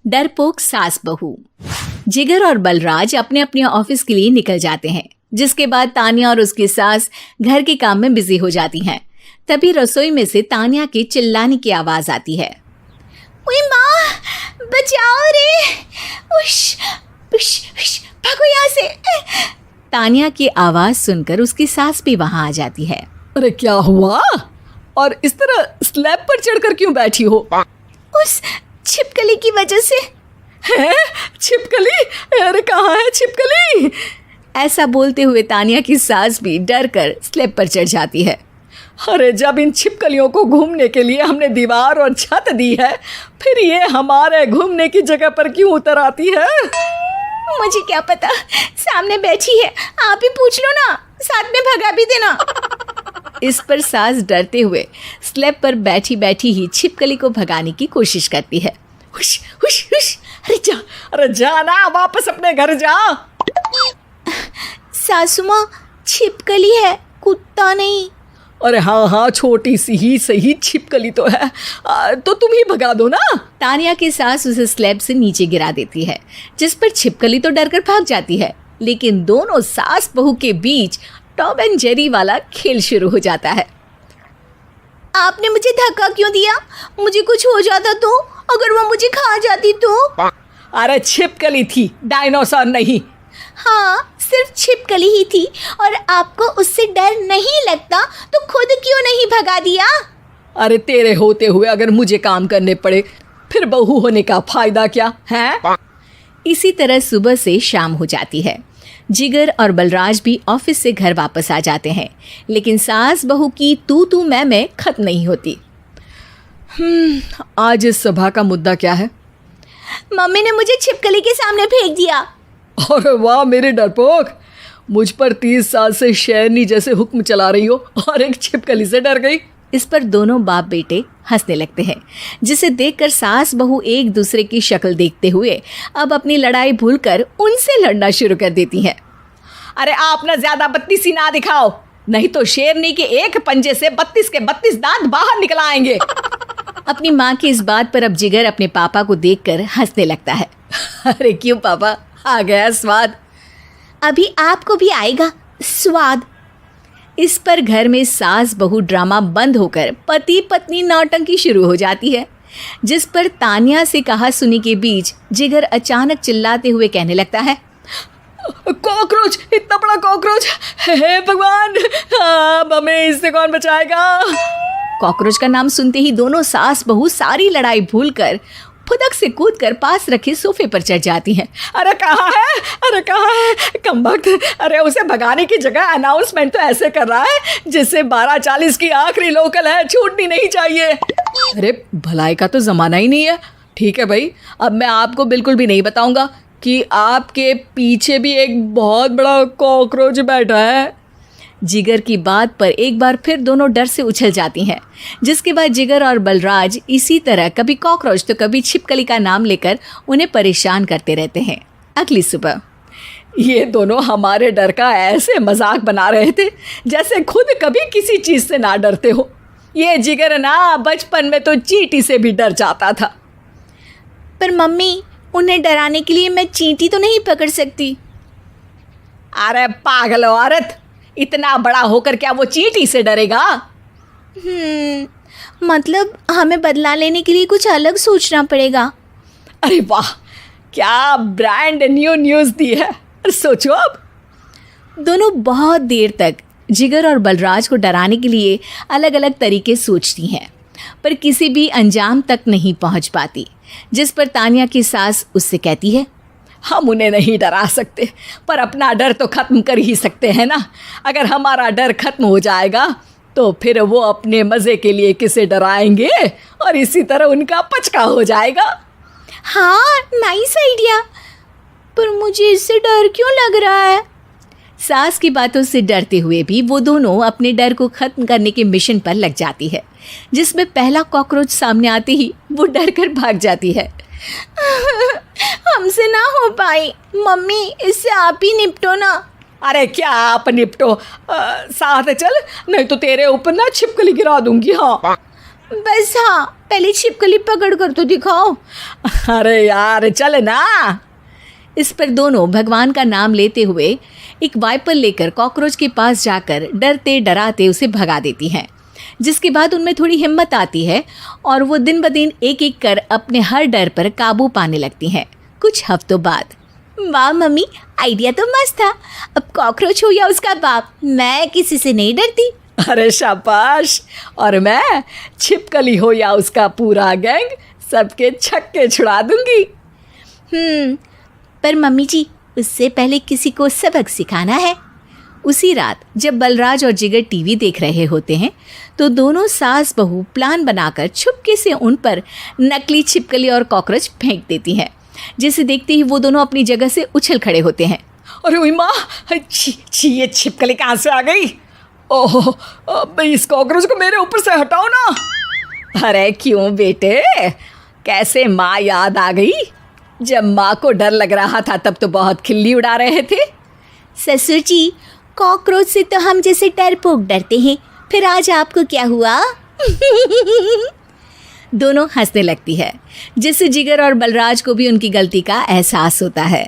डरपोक सास बहू। जिगर और बलराज अपने अपने ऑफिस के लिए निकल जाते हैं, जिसके बाद तान्या और उसकी सास घर के काम में बिजी हो जाती हैं। तभी रसोई में से तान्या के चिल्लाने की आवाज आती है। ओए माँ, बचाओ रे! उश, उश, उश, भागो यहाँ से! तान्या की आवाज सुनकर उसकी सास भी वहां आ जाती है। अरे क्या हुआ? और इस तरह स्लैब पर चढ़कर क्यों बैठी हो? उस छिपकली की वजह से। है? छिपकली? अरे कहाँ है छिपकली? ऐसा बोलते हुए तान्या की सास भी डर कर स्लैब पर चढ़ जाती है। अरे जब इन छिपकलियों को घूमने के लिए हमने दीवार और छत दी है, फिर ये हमारे घूमने की जगह पर क्यों उतर आती है? मुझे क्या पता, सामने बैठी है, आप ही पूछ लो ना, साथ में भगा भी देना। इस पर सास डरते हुए स्लैब पर बैठी बैठी ही छिपकली को भगाने की कोशिश करती है। हुश, हुश, हुश, अरे जा ना, वापस अपने घर जा। सासू माँ, छिपकली है, कुत्ता नहीं। अरे हाँ, छोटी सी ही सही छिपकली तो है, तो तुम ही भगा दो ना। तान्या की सास उसे स्लैब से नीचे गिरा देती है, जिस पर छिपकली तो डरकर भाग जाती है। लेकिन दोनों सास बहू के बीच टॉम एंड जेरी वाला खेल शुरू हो जाता है। आपने मुझे धक्का क्यों दिया? मुझे कुछ हो जाता तो? अगर वो मुझे खा जाती तो? अरे छिपकली थी, डायनासोर नहीं। हाँ, सिर्फ छिपकली ही थी, और आपको उससे डर नहीं लगता तो खुद क्यों नहीं भगा दिया? अरे तेरे होते हुए अगर मुझे काम करने पड़े, फिर बहू होने का फायदा क्या है? इसी तरह सुबह से शाम हो जाती है। जिगर और बलराज भी ऑफिस से घर वापस आ जाते हैं, लेकिन सास बहू की तू मैं खत्म नहीं होती। आज इस सभा का मुद्दा क्या है? मम्मी ने मुझे छिपकली के सामने फेंक दिया। अरे वाह मेरे डरपोक, मुझ पर 30 साल से शेरनी जैसे हुक्म चला रही हो और एक छिपकली से डर गई। इस पर दोनों बाप बेटे हंसने लगते हैं, जिसे देखकर सास बहू एक दूसरे की शक्ल देखते हुए अब अपनी लड़ाई भूलकर उनसे लड़ना शुरू कर देती हैं। अरे आप ना ज्यादा बत्तीसी ना दिखाओ, नहीं तो शेरनी के एक पंजे से 32 के 32 दांत बाहर निकल आएंगे। अपनी माँ की इस बात पर अब जिगर अपने पापा को देखकर हंसने लगता है। अरे क्यों पापा, आ गया स्वाद? अभी आपको भी आएगा स्वाद। इस पर घर में सास बहू ड्रामा बंद होकर पति पत्नी नौटंकी शुरू हो जाती है, जिस पर तान्या से कहा सुनी के बीच जिगर अचानक चिल्लाते हुए कहने लगता है। कॉकरोच, इतना बड़ा कॉकरोच! हे भगवान, अब हमें इससे कौन बचाएगा? कॉकरोच का नाम सुनते ही दोनों सास बहू सारी लड़ाई भूलकर फुदक से कूदकर पास रखे सोफे पर चढ़ जाती हैं। अरे कहाँ है? अरे कहाँ है कमबख्त? अरे उसे भगाने की जगह अनाउंसमेंट तो ऐसे कर रहा है जैसे 12:40 की आखिरी लोकल है, छूटनी नहीं चाहिए। अरे भलाई का तो ज़माना ही नहीं है। ठीक है भाई, अब मैं आपको बिल्कुल भी नहीं बताऊंगा कि आपके पीछे भी एक बहुत बड़ा कॉकरोच बैठा है। जिगर की बात पर एक बार फिर दोनों डर से उछल जाती हैं, जिसके बाद जिगर और बलराज इसी तरह कभी कॉकरोच तो कभी छिपकली का नाम लेकर उन्हें परेशान करते रहते हैं। अगली सुबह ये दोनों हमारे डर का ऐसे मजाक बना रहे थे जैसे खुद कभी किसी चीज़ से ना डरते हो। ये जिगर ना बचपन में तो चींटी से भी डर जाता था। पर मम्मी, उन्हें डराने के लिए मैं चींटी तो नहीं पकड़ सकती। अरे पागल औरत, इतना बड़ा होकर क्या वो चींटी से डरेगा? मतलब हमें बदला लेने के लिए कुछ अलग सोचना पड़ेगा। अरे वाह, क्या ब्रांड न्यू न्यूज़ दी है। सोचो अब। दोनों बहुत देर तक जिगर और बलराज को डराने के लिए अलग अलग तरीके सोचती हैं, पर किसी भी अंजाम तक नहीं पहुंच पाती, जिस पर तान्या की सास उससे कहती है। हम उन्हें नहीं डरा सकते, पर अपना डर तो ख़त्म कर ही सकते हैं ना। अगर हमारा डर ख़त्म हो जाएगा तो फिर वो अपने मज़े के लिए किसे डराएंगे और इसी तरह उनका पचका हो जाएगा। हाँ, नाइस आइडिया, पर मुझे इससे डर क्यों लग रहा है? सास की बातों से डरते हुए भी वो दोनों अपने डर को ख़त्म करने के मिशन पर लग जाती है, जिसमें पहला कॉकरोच सामने आते ही वो डर कर भाग जाती है। हमसे ना हो पाई मम्मी, इससे आप ही निपटो ना। अरे क्या आप निपटो, साथ चल, नहीं तो तेरे ऊपर ना छिपकली गिरा दूंगी। हाँ बस हाँ, पहले छिपकली पकड़ कर तो दिखाओ। अरे यार चल ना। इस पर दोनों भगवान का नाम लेते हुए एक वाइपर लेकर कॉकरोच के पास जाकर डरते डराते उसे भगा देती हैं, जिसके बाद उनमें थोड़ी हिम्मत आती है और वो दिन ब दिन एक एक कर अपने हर डर पर काबू पाने लगती हैं। कुछ हफ्तों बाद, वाह मम्मी, आइडिया तो मस्त था। अब कॉकरोच हो या उसका बाप, मैं किसी से नहीं डरती। अरे शाबाश। और मैं छिपकली हो या उसका पूरा गैंग, सबके छक्के छुड़ा दूंगी। पर मम्मी जी, उससे पहले किसी को सबक सिखाना है। उसी रात जब बलराज और जिगर टीवी देख रहे होते हैं तो दोनों सास बहू प्लान बनाकर छुपके से उन पर नकली छिपकली और कॉकरोच फेंक देती हैं, जिसे देखते ही वो दोनों अपनी जगह से उछल खड़े होते हैं। अरे ओए माँ, छी ये छिपकली कहाँ से आ गई? ओह, अब इस कॉकरोच को मेरे ऊपर से हटाओ ना। अरे क्यों बेटे, कैसे माँ याद आ गई? जब माँ को डर लग रहा था तब तो बहुत खिल्ली उड़ा रहे थे। ससुर जी, कॉकरोच से तो हम जैसे डरपोक डरते हैं, फिर आज आपको क्या हुआ? दोनों हंसने लगती है, जिससे जिगर और बलराज को भी उनकी गलती का एहसास होता है।